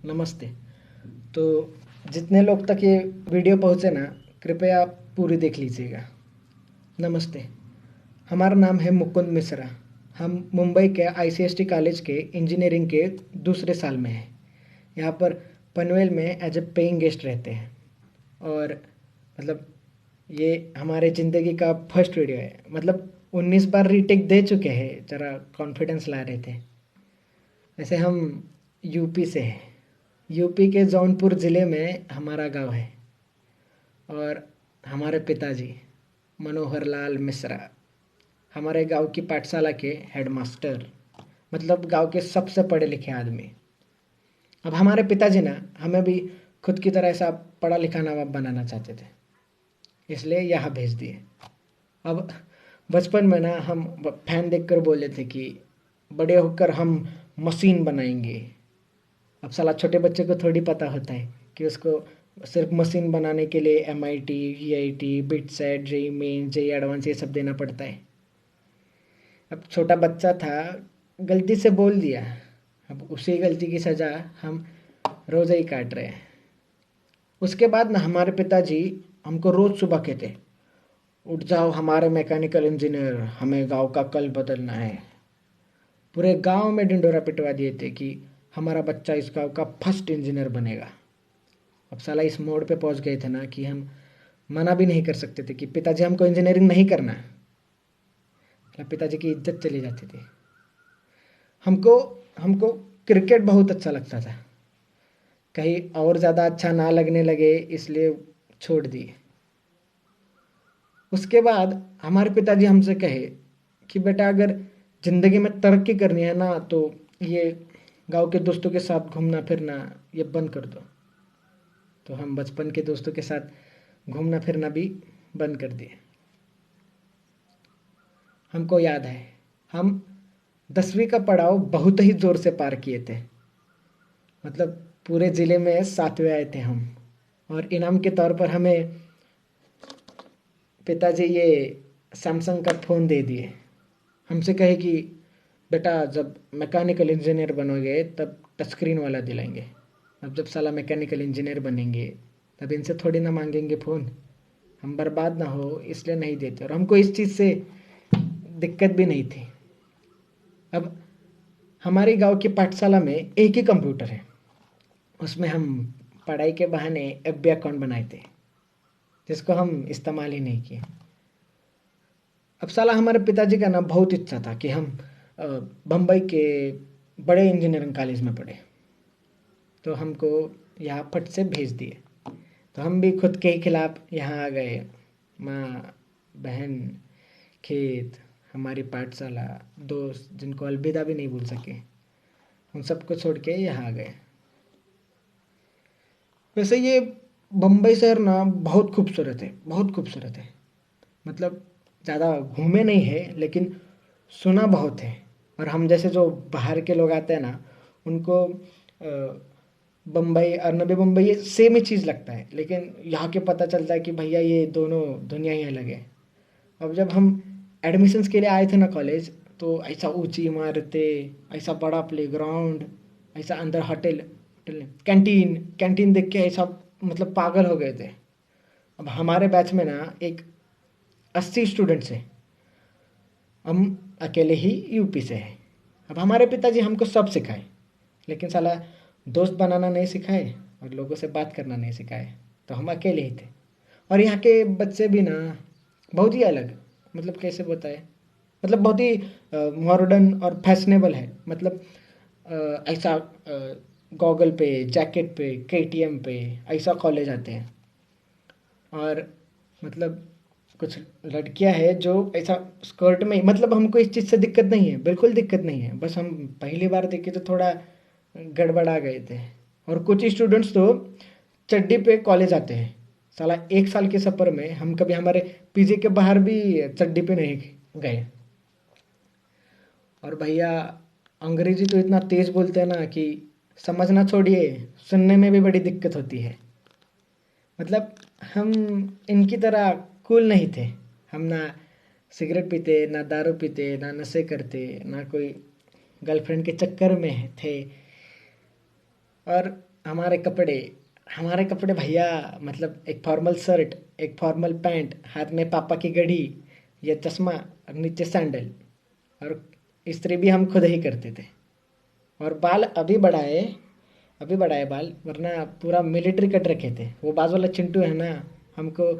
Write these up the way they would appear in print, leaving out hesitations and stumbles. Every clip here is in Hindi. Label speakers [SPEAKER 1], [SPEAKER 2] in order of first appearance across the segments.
[SPEAKER 1] नमस्ते। तो जितने लोग तक ये वीडियो पहुँचे ना, कृपया पूरी देख लीजिएगा। नमस्ते। हमारा नाम है मुकुंद मिश्रा। हम मुंबई के आईसीएसटी कॉलेज के इंजीनियरिंग के दूसरे साल में हैं। यहाँ पर पनवेल में एज ए पेइंग गेस्ट रहते हैं। और मतलब ये हमारे ज़िंदगी का फर्स्ट वीडियो है। मतलब 19 बार रीटेक दे चुके हैं, ज़रा कॉन्फिडेंस ला रहे थे। वैसे हम यूपी से हैं। यूपी के जौनपुर ज़िले में हमारा गांव है। और हमारे पिताजी मनोहर लाल मिश्रा हमारे गांव की पाठशाला के हेडमास्टर, मतलब गांव के सबसे पढ़े लिखे आदमी। अब हमारे पिताजी ना हमें भी खुद की तरह ऐसा पढ़ा लिखा नवाब बनाना चाहते थे, इसलिए यहाँ भेज दिए। अब बचपन में ना हम फैन देखकर बोले थे कि बड़े होकर हम मशीन बनाएंगे। अब साला छोटे बच्चे को थोड़ी पता होता है कि उसको सिर्फ मशीन बनाने के लिए MIT, VIT, BITSAT, JEE Main, JEE Advance ये सब देना पड़ता है। अब छोटा बच्चा था, गलती से बोल दिया। अब उसी गलती की सज़ा हम रोज़ ही काट रहे हैं। उसके बाद ना हमारे पिताजी हमको रोज़ सुबह कहते, उठ जाओ हमारे मैकेनिकल इंजीनियर, हमें गांव का कल बदलना है। पूरे गांव में ढिंडोरा पिटवा दिए थे कि हमारा बच्चा इस गांव का फर्स्ट इंजीनियर बनेगा। अब साला इस मोड़ पे पहुंच गए थे ना कि हम मना भी नहीं कर सकते थे कि पिताजी हमको इंजीनियरिंग नहीं करना है। मतलब पिताजी की इज्जत चली जाती थी। हमको हमको क्रिकेट बहुत अच्छा लगता था। कहीं और ज़्यादा अच्छा ना लगने लगे इसलिए छोड़ दिए। उसके बाद हमारे पिताजी हमसे कहे कि बेटा अगर ज़िंदगी में तरक्की करनी है ना तो ये गांव के दोस्तों के साथ घूमना फिरना ये बंद कर दो। तो हम बचपन के दोस्तों के साथ घूमना फिरना भी बंद कर दिए। हमको याद है हम 10वीं का पड़ाव बहुत ही ज़ोर से पार किए थे। मतलब पूरे ज़िले में 7वें आए थे हम। और इनाम के तौर पर हमें पिताजी ये सैमसंग का फ़ोन दे दिए। हमसे कहे कि बेटा जब मैकेनिकल इंजीनियर बनोगे तब टच स्क्रीन वाला दिलाएंगे। अब जब साला मैकेनिकल इंजीनियर बनेंगे तब इनसे थोड़ी ना मांगेंगे फ़ोन, हम बर्बाद ना हो इसलिए नहीं देते। और हमको इस चीज़ से दिक्कत भी नहीं थी। अब हमारी गांव की पाठशाला में एक ही कंप्यूटर है, उसमें हम पढ़ाई के बहाने FB अकाउंट बनाए थे जिसको हम इस्तेमाल ही नहीं किए। अब साला हमारे पिताजी का ना बहुत इच्छा था कि हम बम्बई के बड़े इंजीनियरिंग कॉलेज में पढ़े। तो हमको यहाँ फट से भेज दिए। तो हम भी खुद के ही खिलाफ यहाँ आ गए। माँ, बहन, खेत, हमारी पाठशाला, दोस्त जिनको अलविदा भी नहीं भूल सके, उन सबको छोड़ के यहाँ आ गए। वैसे ये बम्बई शहर ना बहुत खूबसूरत है, बहुत खूबसूरत है। मतलब ज़्यादा घूमे नहीं है लेकिन सुना बहुत है। और हम जैसे जो बाहर के लोग आते हैं ना उनको बम्बई और नवी मुंबई ये सेम ही चीज़ लगता है, लेकिन यहाँ के पता चलता है कि भैया ये दोनों दुनिया ही अलग है। अब जब हम एडमिशन्स के लिए आए थे ना कॉलेज, तो ऐसा ऊंची इमारतें, ऐसा बड़ा प्लेग्राउंड, ऐसा अंदर होटल होटल कैंटीन कैंटीन देख के ऐसा मतलब पागल हो गए थे। अब हमारे बैच में ना एक 80 स्टूडेंट्स हैं। हम अकेले ही यूपी से हैं। अब हमारे पिताजी हमको सब सिखाए, लेकिन साला दोस्त बनाना नहीं सिखाए और लोगों से बात करना नहीं सिखाए। तो हम अकेले ही थे। और यहाँ के बच्चे भी ना बहुत ही अलग, मतलब कैसे बताए, मतलब बहुत ही मॉडर्न और फैशनेबल है। मतलब ऐसा गॉगल पे, जैकेट पे, KTM पे ऐसा कॉलेज आते हैं। और मतलब कुछ लड़कियां हैं जो ऐसा स्कर्ट में, मतलब हमको इस चीज़ से दिक्कत नहीं है, बिल्कुल दिक्कत नहीं है। बस हम पहली बार देखे तो थोड़ा गड़बड़ा गए थे। और कुछ स्टूडेंट्स तो चड्डी पे कॉलेज आते हैं। साला 1 साल के सफ़र में हम कभी हमारे PG के बाहर भी चड्डी पे नहीं गए। और भैया अंग्रेजी तो इतना तेज़ बोलते हैं ना कि समझना छोड़िए, सुनने में भी बड़ी दिक्कत होती है। मतलब हम इनकी तरह कूल नहीं थे। हम ना सिगरेट पीते, ना दारू पीते, ना नशे करते, ना कोई गर्लफ्रेंड के चक्कर में थे। और हमारे कपड़े भैया, मतलब एक फॉर्मल शर्ट, एक फॉर्मल पैंट, हाथ में पापा की घड़ी या चश्मा और नीचे सैंडल। और इस्त्री भी हम खुद ही करते थे। और बाल अभी बढ़ाए बाल, वरना पूरा मिलिट्री कट रखे थे। वो बाजू वाला चिंटू है ना, हमको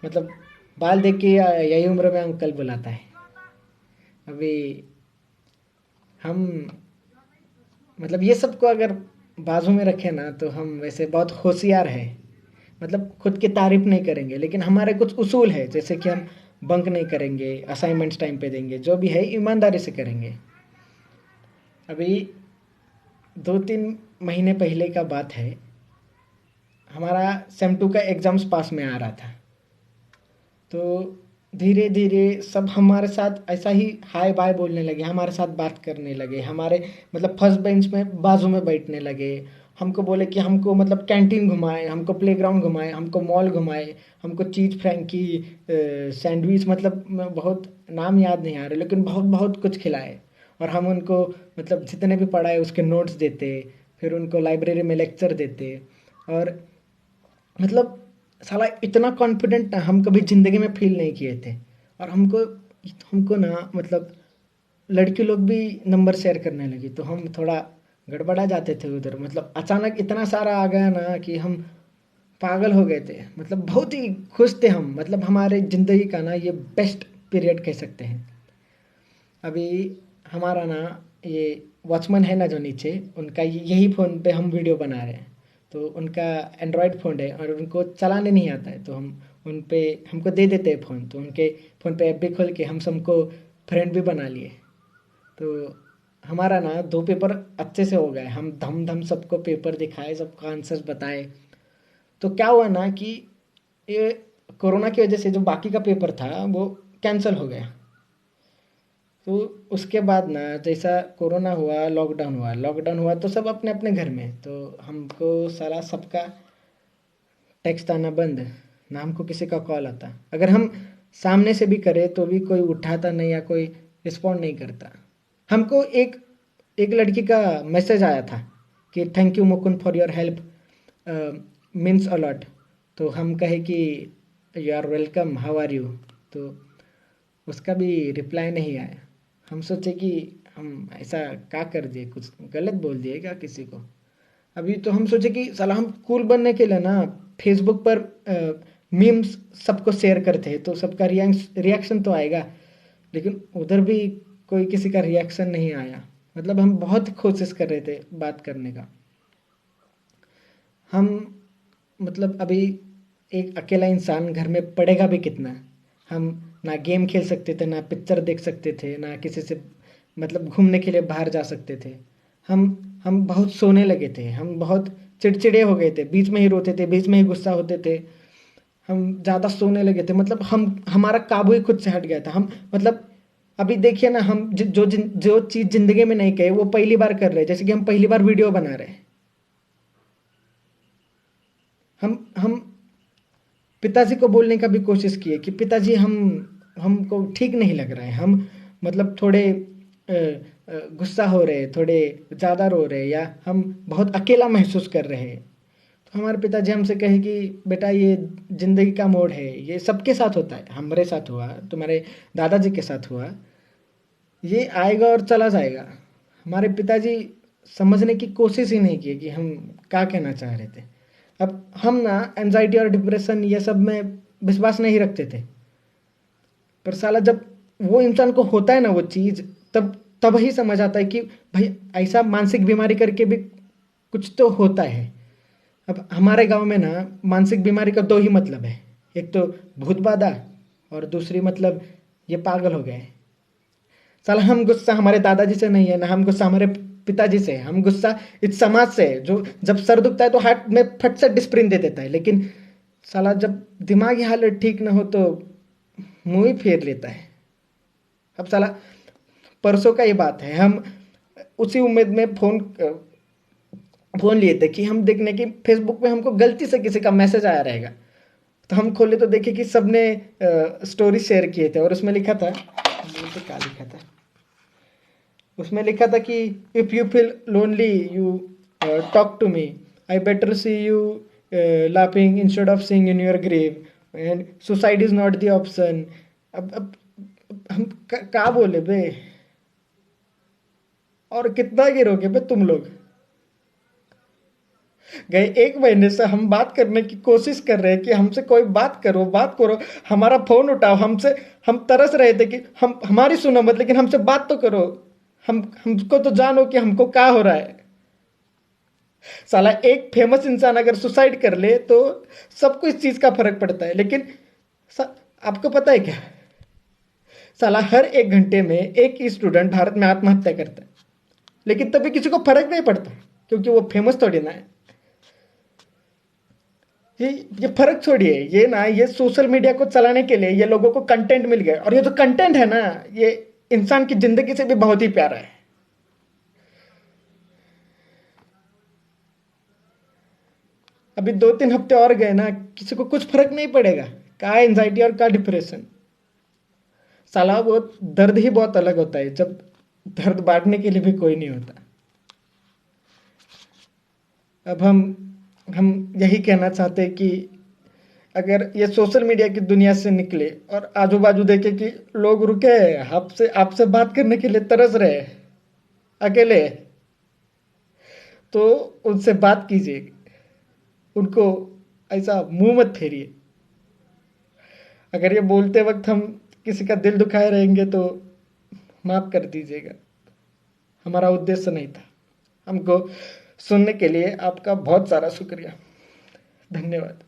[SPEAKER 1] मतलब बाल देख के यही उम्र में अंकल बुलाता है। अभी हम मतलब ये सब को अगर बाजू में रखे ना, तो हम वैसे बहुत होशियार है। मतलब खुद की तारीफ नहीं करेंगे, लेकिन हमारे कुछ उसूल है, जैसे कि हम बंक नहीं करेंगे, असाइनमेंट्स टाइम पे देंगे, जो भी है ईमानदारी से करेंगे। अभी 2-3 महीने पहले का बात है, हमारा सेम टू का एग्ज़ाम्स पास में आ रहा था। तो धीरे धीरे सब हमारे साथ ऐसा ही हाय बाय बोलने लगे, हमारे साथ बात करने लगे, हमारे मतलब फर्स्ट बेंच में बाजू में बैठने लगे। हमको बोले कि हमको मतलब कैंटीन घुमाए, हमको प्लेग्राउंड घुमाए, हमको मॉल घुमाए, हमको चीज़ फ्रैंकी, सैंडविच, मतलब बहुत नाम याद नहीं आ रहे, लेकिन बहुत बहुत कुछ खिलाए। और हम उनको मतलब जितने भी पढ़ाए उसके नोट्स देते, फिर उनको लाइब्रेरी में लेक्चर देते। और मतलब साला इतना कॉन्फिडेंट ना हम कभी ज़िंदगी में फील नहीं किए थे। और हमको हमको ना मतलब लड़की लोग भी नंबर शेयर करने लगी, तो हम थोड़ा गड़बड़ा जाते थे उधर। मतलब अचानक इतना सारा आ गया ना कि हम पागल हो गए थे। मतलब बहुत ही खुश थे हम, मतलब हमारे ज़िंदगी का ना ये बेस्ट पीरियड कह सकते हैं। अभी हमारा ना ये वॉचमैन है ना जो नीचे, उनका यही फ़ोन पे हम वीडियो बना रहे हैं। तो उनका एंड्रॉयड फ़ोन है और उनको चलाने नहीं आता है, तो हम उन पे हमको दे देते हैं फ़ोन। तो उनके फ़ोन पे ऐप भी खोल के हम सबको फ्रेंड भी बना लिए। तो हमारा ना 2 पेपर अच्छे से हो गए, हम धम धम सबको पेपर दिखाए, सबको आंसर्स बताए। तो क्या हुआ ना कि ये कोरोना की वजह से जो बाकी का पेपर था वो कैंसिल हो गया। तो उसके बाद ना जैसा कोरोना हुआ, लॉकडाउन हुआ तो सब अपने अपने घर में। तो हमको साला सबका टेक्स्ट आना बंद, ना हमको किसी का कॉल आता। अगर हम सामने से भी करें तो भी कोई उठाता नहीं या कोई रिस्पॉन्ड नहीं करता। हमको एक एक लड़की का मैसेज आया था कि thank you Mukund for your help, means a lot. तो हम कहे कि you are welcome, how are you. तो उसका भी रिप्लाई नहीं आया। हम सोचे कि हम ऐसा क्या कर दिए, कुछ गलत बोल दिए क्या किसी को। अभी तो हम सोचे कि साला हम कूल बनने के लिए ना फेसबुक पर मीम्स सबको शेयर करते हैं, तो सबका रिएक्शन तो आएगा। लेकिन उधर भी कोई किसी का रिएक्शन नहीं आया। मतलब हम बहुत कोशिश कर रहे थे बात करने का। हम मतलब अभी एक अकेला इंसान घर में पढ़ेगा भी कितना। हम ना गेम खेल सकते थे, ना पिक्चर देख सकते थे, ना किसी से मतलब घूमने के लिए बाहर जा सकते थे। हम हम बहुत सोने लगे थे, हम बहुत चिड़चिड़े हो गए थे, बीच में ही रोते थे, बीच में ही गुस्सा होते थे। हम ज़्यादा सोने लगे थे, मतलब हम हमारा काबू ही खुद से हट गया था। हम मतलब अभी देखिए ना, हम जो चीज़ ज़िंदगी में नहीं कहे वो पहली बार कर रहे हैं। जैसे कि हम पहली बार वीडियो बना रहे हैं। हम पिताजी को बोलने का भी कोशिश किए कि पिताजी हमको ठीक नहीं लग रहा है। हम मतलब थोड़े गुस्सा हो रहे, थोड़े ज़्यादा रो रहे, या हम बहुत अकेला महसूस कर रहे हैं। तो हमारे पिताजी हमसे कहे कि बेटा ये ज़िंदगी का मोड़ है, ये सबके साथ होता है। हमारे साथ हुआ, तुम्हारे दादाजी के साथ हुआ, ये आएगा और चला जाएगा। हमारे पिताजी समझने की कोशिश ही नहीं की कि हम क्या कहना चाह रहे थे। अब हम ना एंजाइटी और डिप्रेशन ये सब में विश्वास नहीं रखते थे। पर साला जब वो इंसान को होता है ना वो चीज़, तब तब ही समझ आता है कि भाई ऐसा मानसिक बीमारी करके भी कुछ तो होता है। अब हमारे गांव में ना मानसिक बीमारी का दो ही मतलब है, एक तो भूत बाधा और दूसरी मतलब ये पागल हो गए। साला हम गुस्सा हमारे दादाजी से नहीं है, ना हम गुस्सा हमारे पिताजी से है। हम गुस्सा इस समाज से है, जो जब सर दुखता है तो हाथ में फट से डिस्प्रिन दे देता है, लेकिन साला जब दिमागी हालत ठीक ना हो तो मुंह ही फेर लेता है। अब साला परसों का ये बात है, हम उसी उम्मीद में फ़ोन लिए थे कि हम देखने की फेसबुक पे हमको गलती से किसी का मैसेज आया रहेगा। तो हम खोले तो देखे कि सबने स्टोरी शेयर किए थे, और उसमें लिखा था, ये तो क्या लिखा था, उसमें लिखा था कि if you feel lonely you talk to me, I better see you laughing instead of seeing in your grave, and suicide is not the option. अब हम क्या बोले बे, और कितना गिरोगे बे तुम लोग। गए 1 महीने से हम बात करने की कोशिश कर रहे हैं कि हमसे कोई बात करो, बात करो, हमारा फोन उठाओ, हमसे हम तरस रहे थे कि हम हमारी सुनो मत, लेकिन हमसे बात तो करो, हमको तो जानो कि हमको क्या हो रहा है। साला एक फेमस इंसान अगर सुसाइड कर ले तो सबको इस चीज का फर्क पड़ता है, लेकिन आपको पता है क्या, साला हर 1 घंटे में एक स्टूडेंट भारत में आत्महत्या करता है, लेकिन तभी किसी को फर्क नहीं पड़ता क्योंकि वो फेमस थोड़ी ना है। ये फर्क छोड़िए, ये ना, ये सोशल मीडिया को चलाने के लिए ये लोगों को कंटेंट मिल गया, और ये जो कंटेंट है ना, ये इंसान की जिंदगी से भी बहुत ही प्यारा है। अभी 2-3 हफ्ते और गए ना, किसी को कुछ फर्क नहीं पड़ेगा, क्या एंजाइटी और क्या डिप्रेशन। साला वो दर्द ही बहुत अलग होता है जब दर्द बांटने के लिए भी कोई नहीं होता। अब हम यही कहना चाहते हैं कि अगर ये सोशल मीडिया की दुनिया से निकले और आजू बाजू देखे कि लोग रुके आपसे आपसे बात करने के लिए तरस रहे अकेले, तो उनसे बात कीजिए, उनको ऐसा मुंह मत फेरिए। अगर ये बोलते वक्त हम किसी का दिल दुखाए रहेंगे तो माफ कर दीजिएगा, हमारा उद्देश्य नहीं था। हमको सुनने के लिए आपका बहुत सारा शुक्रिया, धन्यवाद।